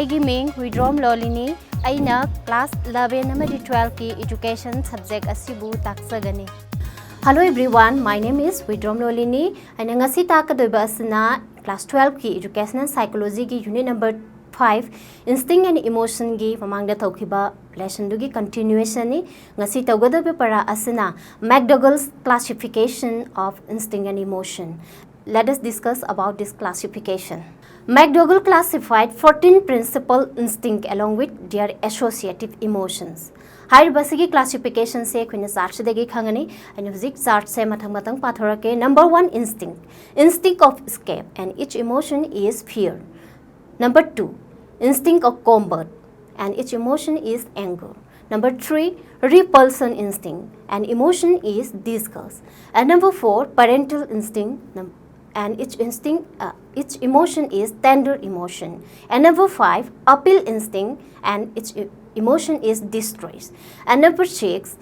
Aigi Ming Widrom Lolini, Aina Class 11 number 12 ki Education Subject Asibu Taksagani. Hello everyone, my name is Widrom Lolini and ngasi takadoiba asna Class 12 ki Education and Psychology ki Unit number 5 Instinct and Emotion gi mamangda thaukiba lesson dugi continuation ni ngasi tawgadabe para asna McDougall's classification of instinct and emotion. Let us discuss about this classification. McDougall classified 14 principal instincts along with their associative emotions. Higher basiki classification se kwina chart degi khangani and music chart se mathang pathorake. Number 1 instinct of escape, and each emotion is fear. Number 2 instinct of combat, and each emotion is anger. Number 3 repulsion instinct, and emotion is disgust. And number 4 parental instinct, and each emotion is tender emotion. And number 5 appeal instinct, and its emotion is distress. And number 6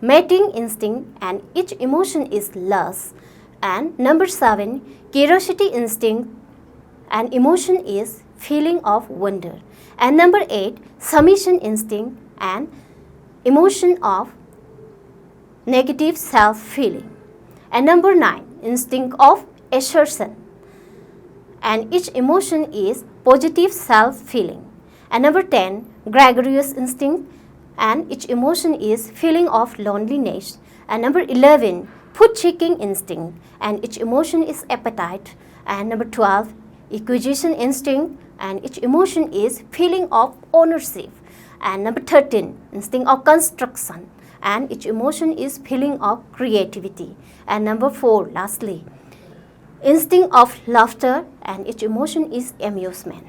mating instinct, and each emotion is lust. And number 7 curiosity instinct, and emotion is feeling of wonder. And number 8 submission instinct, and emotion of negative self-feeling. And number 9 instinct of assertion, and each emotion is positive self-feeling. And number 10 gregarious instinct, and each emotion is feeling of loneliness. And number 11 food-seeking instinct, and each emotion is appetite. And number 12 acquisition instinct, and each emotion is feeling of ownership. And number 13 instinct of construction, and each emotion is feeling of creativity. And number 4 lastly instinct of laughter, and its emotion is amusement.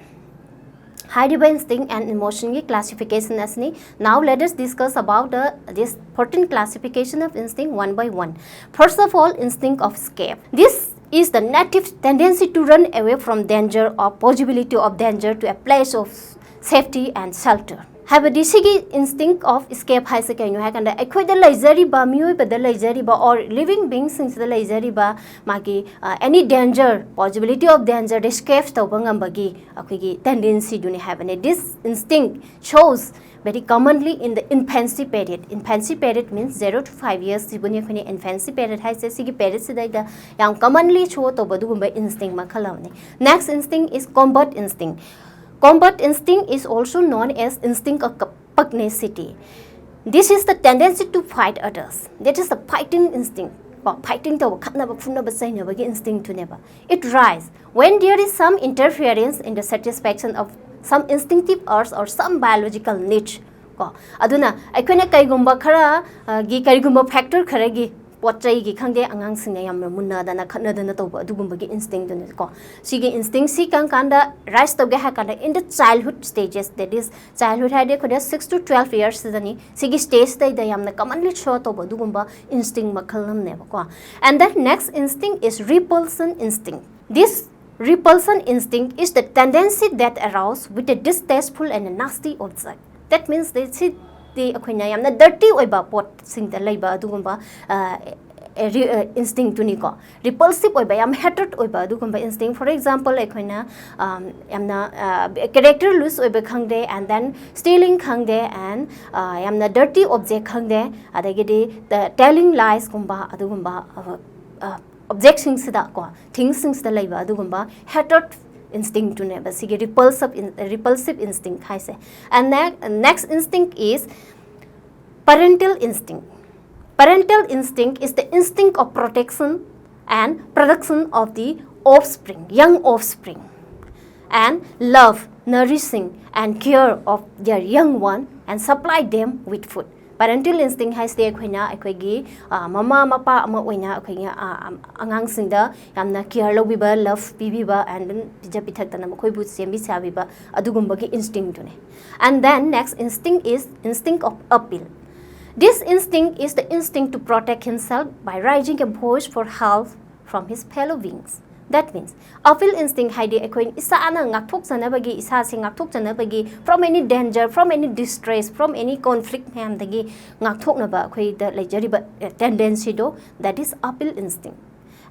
High-level instinct and emotion classification asni. Now let us discuss about this 14 classification of instinct one by one. First of all, instinct of escape. This is the native tendency to run away from danger or possibility of danger to a place of safety and shelter. Habadisigi instinct of escape hai se kainu hai kanda akhoi da laizari ba mioi ba da laizari ba or living beings since da laizari ba magi any danger possibility of danger escape tawba ngambagi akhoi gi tendency duni habane. This instinct shows very commonly in the infancy period. Infancy period means 0 to 5 years sibuni khoni infancy period hai se sigi period se da yang commonly show tawba dugumba instinct makhalawne. Next instinct is combat instinct. Combat instinct is also known as instinct of pugnacity. This is the tendency to fight others. That is the fighting instinct. Fighting the instinct to never. It rises when there is some interference in the satisfaction of some instinctive urge or some biological niche. Aduna aikona kaigumba khara gi kaigumba factor khara gi potchai gi khangde angang singa yamna munna dana khatna dana toba adugumba gi instinct dun ko sigi instinct si kang kanda rise toge ha kanda in the childhood stages, that is childhood hade khoda 6 to 12 years dani sigi stage dai da yamna commonly show toba adugumba instinct makhal nam ne ko. And that next instinct is repulsion instinct. This repulsion instinct is the tendency that arouses with a distasteful and a nasty object. That means they see the akhina dirty oiba pot sing the laiba adugumba instinct to niko repulsive oiba yam hatred oiba adugumba instinct. For example akhina yamna character loose oiba khangde, and then stealing khangde, and yamna dirty object khangde, adagidi the telling lies gumba adugumba objections sida ko things sing the laiba adugumba hatred instinct to never see repulsive instinct hai se. And next instinct is parental instinct. Parental instinct is the instinct of protection and production of the offspring, young offspring, and love, nourishing and care of their young one and supply them with food. Parental instinct has the akhoi mama mapa ama oina akhoi angang singda yamna care lobiba love bibiba and pija pithakta makhoi bu sembi sabiba adugumba gi instinct ne. And then next instinct is instinct of appeal. This instinct is the instinct to protect himself by raising a voice for help from his fellow beings. That means appeal instinct haidi akhoi isa ana ngakthok janabagi isa se ngakthok janabagi from any danger, from any distress, from any conflict ham dagi ngakthok na ba akhoi da laijari ba tendency do, that is appeal instinct.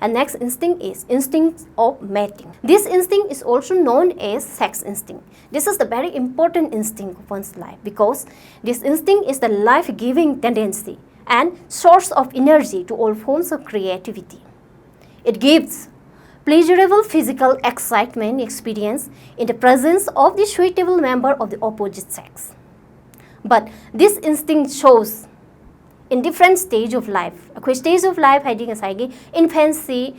And next instinct is instinct of mating. This instinct is also known as sex instinct. This is the very important instinct of one's life because this instinct is the life-giving tendency and source of energy to all forms of creativity. It gives pleasurable physical excitement experience in the presence of the suitable member of the opposite sex. But this instinct shows in different stage of life. A stage of life hiding aside infancy,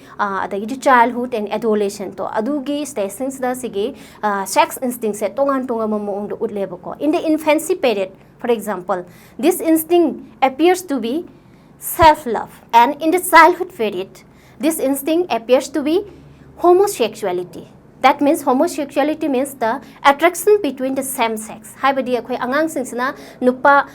childhood and adolescence. To adugi stages da sige sex instinct se tongan mamong do udlebo ko. In the infancy period, for example, this instinct appears to be self-love, and in the childhood period, this instinct appears to be homosexuality. That means homosexuality means the attraction between the same sex. Haibadi akhoi angang singsina nupa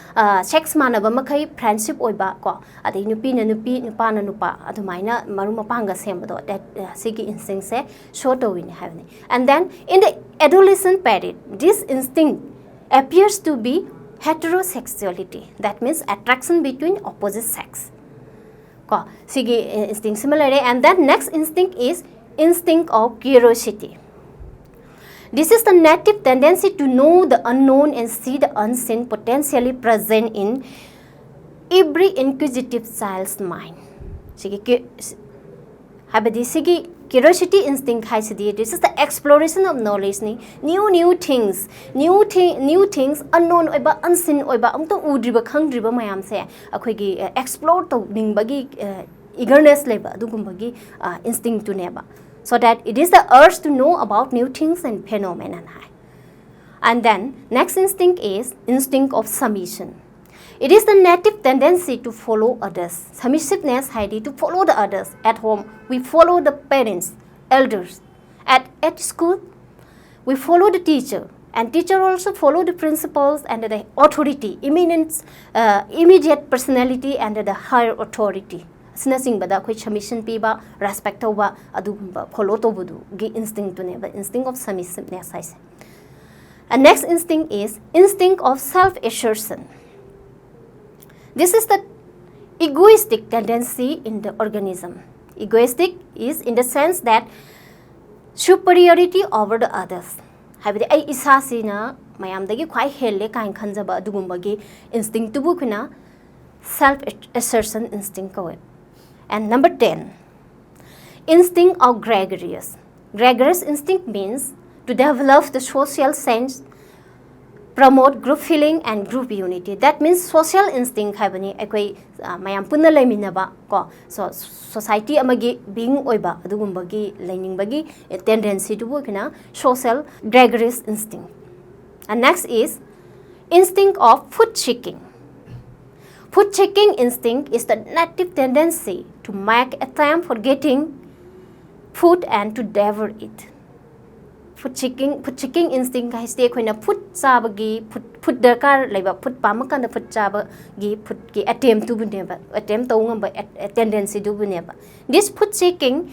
sex manaba makai friendship oiba ko adai nupi na nupi nupa na nupa adumaina maruma panga sembado that sigi instinct se shoto win havni. And then in the adolescent period, this instinct appears to be heterosexuality. That means attraction between opposite sex. Ko sigi instinct similarly. And then next instinct is instinct of curiosity. This is the native tendency to know the unknown and see the unseen potentially present in every inquisitive child's mind. Curiosity instinct this is the exploration of knowledge, new things, new things unknown oiba unseen oiba amto udriba khangdriba mayam se akhoi explore to ningbagi eagerness leba adugumbagi instinct to neba. So that it is the urge to know about new things and phenomena. And then next instinct is instinct of submission. It is the native tendency to follow others. Submissiveness heidi to follow the others. At home, we follow the parents, elders. At school, we follow the teacher. And teacher also follow the principles and the authority, immediate personality and the higher authority. Sinasing bada koi submission piba, respect over adugumba, follow to budu, gi instinct to never, instinct of submissiveness. I say. And next instinct is instinct of self-assertion. This is the egoistic tendency in the organism. Egoistic is in the sense that superiority over the others. Habidi ay isa sina mayam dagi kwai helle kain khanjaba adugumba gi instinct to bukuna self-assertion instinct ko. And number 10, instinct of gregarious. Gregarious instinct means to develop the social sense, promote group feeling and group unity. That means social instinct habani ekoi mayam punna leiminaba ko. So society amagi being oiba adugumbagi leiningbagi tendency to bukina social gregarious instinct. And next is instinct of food seeking. Food seeking instinct is the native tendency to make attempt for getting food and to devour it. Food seeking instinct is the food sabagi, food darkar like food pamakan the food sabagi, food ki attempt to be never, attempt to tendency to be never. This food seeking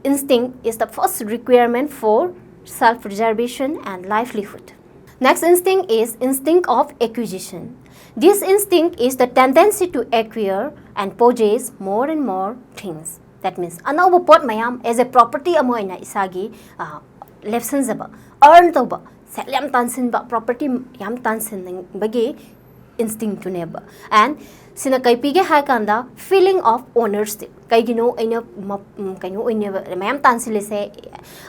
instinct is the first requirement for self-preservation and livelihood. Next instinct is instinct of acquisition. This instinct is the tendency to acquire and possess more and more things. That means anauba pot mayam as a property amoina isagi lessons aba earn toba selyam tansin ba property yam tansin bagi instinct to neba. And sina kaipige haikanda feeling of ownership. Kaigino ina kaino ina mayam tansile say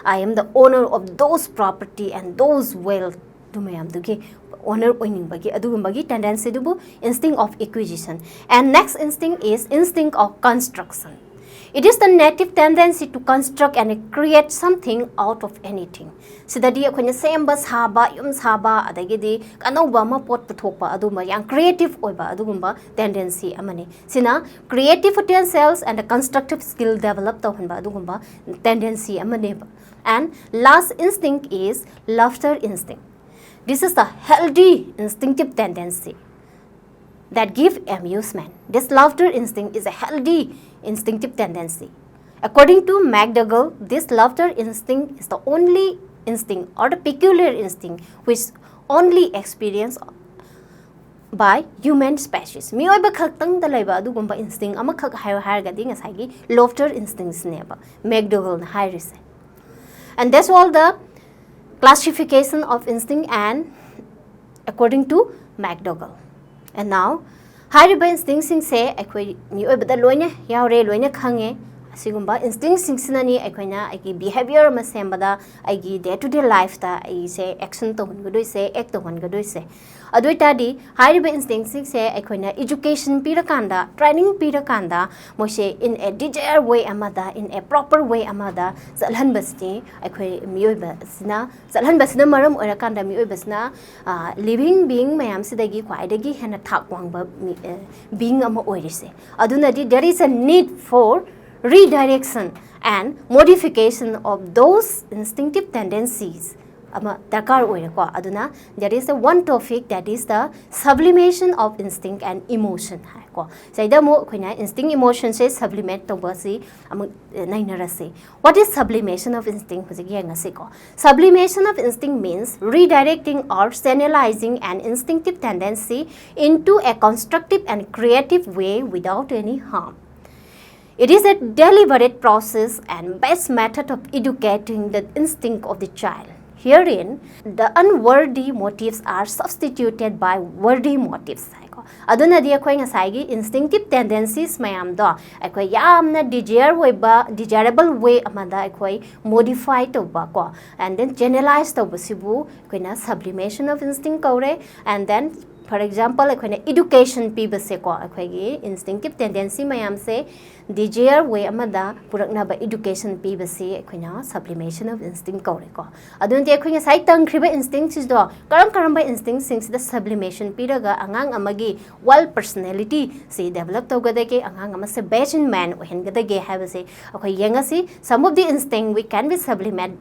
I am the owner of those property and those wealth to mayam dugi honor oining bagi adugumagi tendency dubu instinct of acquisition. And next instinct is instinct of construction. It is the native tendency to construct and create something out of anything. Sidadi akoina semba saba yum saba adagidi kanauba ma pot puthokpa aduma yang creative oiba adugumba tendency amani. Sina creative potentials and the constructive skill develop tawhanba adugumba tendency amani. And last instinct is laughter instinct. This is the healthy instinctive tendency that give amusement. This laughter instinct is a healthy instinctive tendency. According to McDougall, this laughter instinct is the only instinct or the peculiar instinct which only experience by human species. Mioiba khaktang da laiba adugumba instinct ama khak hayo hargadi ngasagi laughter instincts neba McDougall na hairise. And that's all the classification of instinct and according to McDougall. And now hariba instinct sing se akoi mioiba da loina yaure loina khange asigumba instinct sing sinani akoina agi behavior ma sembada agi day to day life ta ai se action to hongodoi se act to hongodoi se adoi tadi hariba instinct sing se akoina education pirakanda training pirakanda mose in a desired way amada in a proper way amada zalhan basni akoi mioiba sina zalhan basna maram orakanda mioiba sina living being mayam sidagi kwaidagi hena thak wangba being ama oirise aduna di there is a need for redirection and modification of those instinctive tendencies ama dakar oireko aduna there is a one topic that is the sublimation of instinct and emotion hai ko saida mo khoina instinct emotion se sublimate to basi am nainarase what is sublimation of instinct hoji yangase ko sublimation of instinct means redirecting or channelizing an instinctive tendency into a constructive and creative way without any harm. It is a deliberate process and best method of educating the instinct of the child. Herein, the unworthy motives are substituted by worthy motives. Aduna di akoy nga saigi instinctive tendencies mayam do akoy yamna desirable way amada akoy modify to ba ko and then generalize to sibu koina sublimation of instinct kore and then for example akoina education pibase ko akoy instinctive tendency mayam se desire way amada purakna ba education pibase akoina sublimation of instinct kore ko adun ti akoy nga sai tang khriba instinct is do karam ba instinct sings the sublimation piraga angang amagi well personality se develop to gada ke angang ama se best in man ohen gada ge have se akoy yangasi some of the instinct we can be sublimate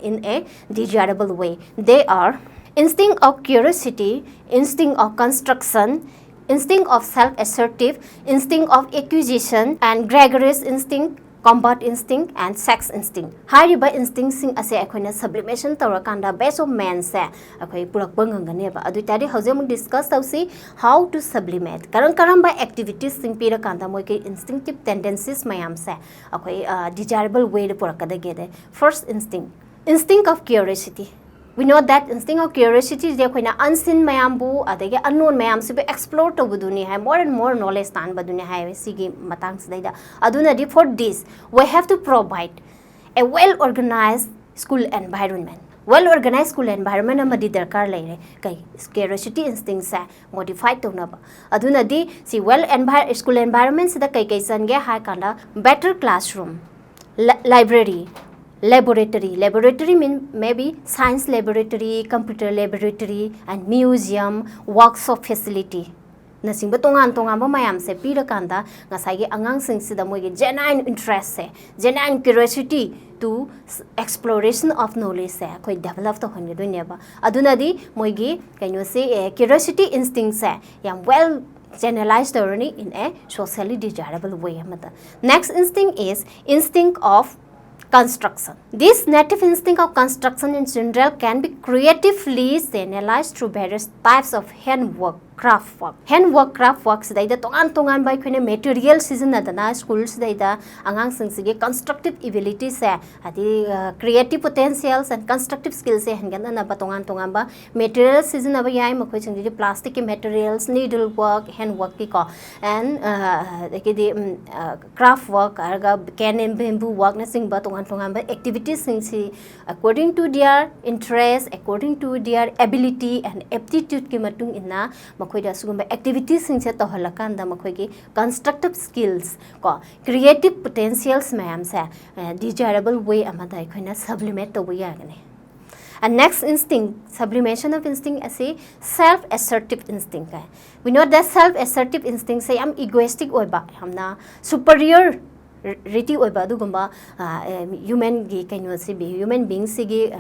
in a desirable way. They are instinct of curiosity, instinct of construction, instinct of self-assertive, instinct of acquisition, and gregarious instinct, combat instinct, and sex instinct. Hariba instinct sing ase akoina sublimation tawrakanda base of man se akoi purak banganganeba adu tadi haujem discuss tausi how to sublimate karam by activities sing pirakanda moi ke instinctive tendencies mayam se akoi desirable way de purakada gede. First instinct of curiosity. We know that instinct of curiosity is there unseen mayambu adage unknown mayam se explore to buduni hai more and more knowledge tan baduni hai sigi matang sida aduna for this we have to provide a well organized school environment. Well organized school environment amadi darkar leire kai curiosity instinct sa modified to na ba aduna di si well school environment sida kai sange ha kanda better classroom, library, laboratory mean maybe science laboratory, computer laboratory, and museum, workshop facility. Nasingba tongan ba mayam se pirakanda ngasagi angang sing sida moige genuine interest se genuine curiosity to exploration of knowledge se koi develop to honge do neba aduna di moige kaino se curiosity instinct se yam well generalized already in a socially desirable way amata. Next instinct is instinct of construction. This native instinct of construction in general can be creatively channelized through various types of handwork, craft work sidaida tongan by kune material sizinadana schools sidaida angang singsige constructive abilities se adi creative potentials and constructive skills se hangana na tongan ba materials sizinaba yai makoi singige plastic materials, needle work, hand work ki ko and the craft work arga can and bamboo work na sing ba tongan ba activities singsi according to their interest, according to their ability and aptitude ki matung inna makoida sugumba activities sing se to halakanda makoigi constructive skills ko creative potentials mayam se desirable way amada ikhoina sublimate to buya gane. And next instinct, sublimation of instinct as a self-assertive instinct. We know that self-assertive instinct say am egoistic oiba hamna superior riti oiba dugumba human gi kaino se be human beings gi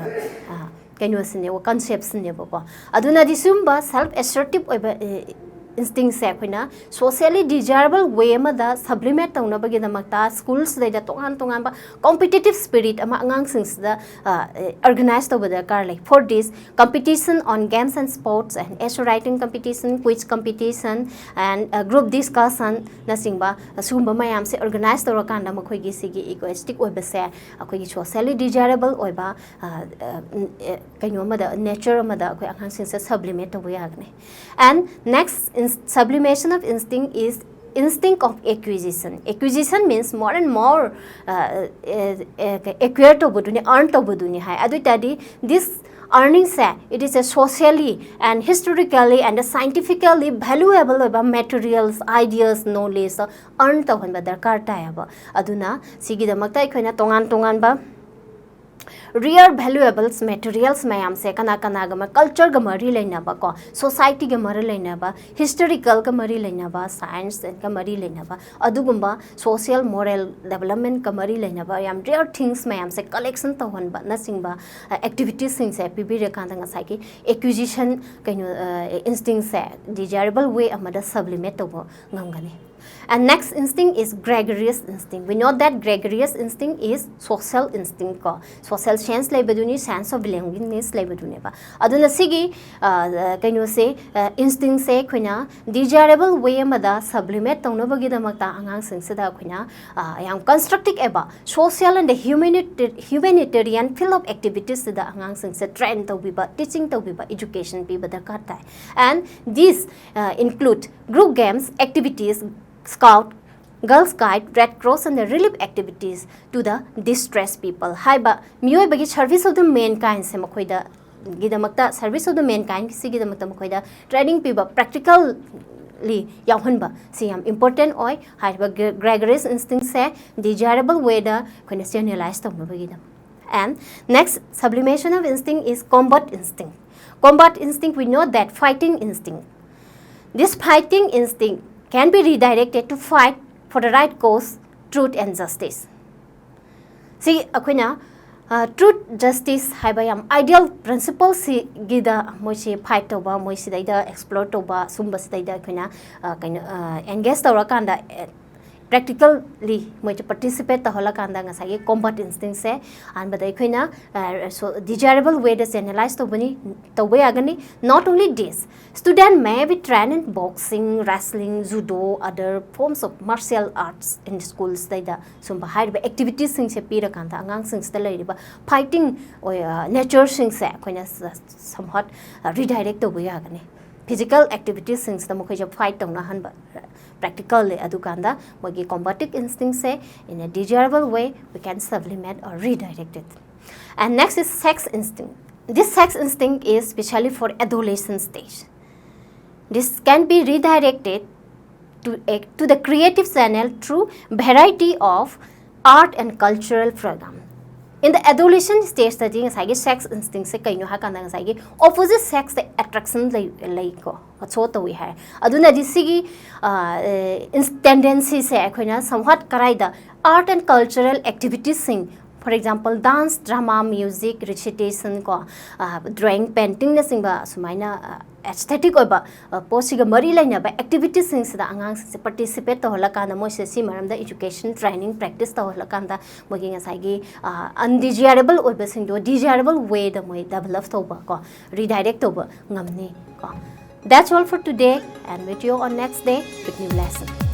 kaino se ne concepts ne ba ko aduna disumba self-assertive oiba instinct se akhina socially desirable way ma da sublimate tawna bagi da makta schools da tongan ba competitive spirit ama angang sing da organize to bada kar like for this competition on games and sports and essay writing competition quiz competition and group discussion na singba sumba mayam se organize to rakanda makhoi gi sigi egoistic oi ba se akhoi gi socially desirable oi ba kaino ma da nature ma da akhoi angang sing se sublimate to ya gne. And next sublimation of instinct is instinct of acquisition. Acquisition means more and more acquire to buduni earn to buduni hai adu tadi this earning say it is a socially and historically and scientifically valuable materials ideas knowledge earn to han ba darkar ta ba aduna sigi da makta ikhoina tongan ba rare valuables materials mayam se kana ga culture ga mari laina ba ko society ga mari laina ba historical ga mari laina ba science ga mari laina ba adugumba social moral development ga mari laina ba yam rare things mayam se collection to hon ba na singba activities sing se pibi re kan nga sai ki acquisition kaino instinct se desirable way amada sublimate to ngamgani. And next instinct is gregarious instinct. We know that gregarious instinct is social instinct ko social sense lebaduni sense of belongingness lebaduni ba aduna sigi kaino se instinct se khoina desirable way amada sublimate tawna bagi damakta angang sing se da khoina yam constructive eba social and humanitarian field of activities da angang sing se train to biba teaching to biba education biba da karta and these include group games activities Scout, Girl Scout, Red Cross and the relief activities to the distressed people. Hi ba mioi bagi service of the mankind se makoida gidamakta service of the mankind si gidamakta makoida training piba practically yauhan ba si am important oi hi ba gregarious instinct se desirable way da koina channelize to bagi dam. And next sublimation of instinct is combat instinct. Combat instinct we know that fighting instinct. This fighting instinct can be redirected to fight for the right cause, truth and justice. See, akwina truth, justice, haibayam ideal principles si gida moisi fight toba moisi daida explore toba sumba daida akwina engage tawrakanda practically moi participate hola kanda ngasai combat instinct se and badai khoina so desirable way to channelize to bani to way agani not only this student may be trained in boxing wrestling judo other forms of martial arts in schools daida sumba high activities sing se pira kanda angang sing sta lai ba fighting or nature sing se khoina somewhat redirect to way agani physical activities since the mokha fight tawna han ba practical le adukanda mogi combative instinct say in a desirable way we can sublimate or redirect it. And next is sex instinct. This sex instinct is especially for adolescent stage. This can be redirected to the creative channel through variety of art and cultural program. In the adolescent stage the sex instinct se kaino ha kana ngai opposite sex the attraction lai ko so to we hai aduna disigi tendency se akoina somewhat karai the art and cultural activities sing for example dance drama music recitation ko drawing painting na singba sumaina aesthetic oba posiga mari laina ba activities sing da angang se participate to hola kana mo se si maram da education training practice to hola kanda mogi ngasai gi undesirable oba sing do desirable way da moi develop to ba ko redirect to ba ngamni ko. That's all for today and meet you on next day with new lesson.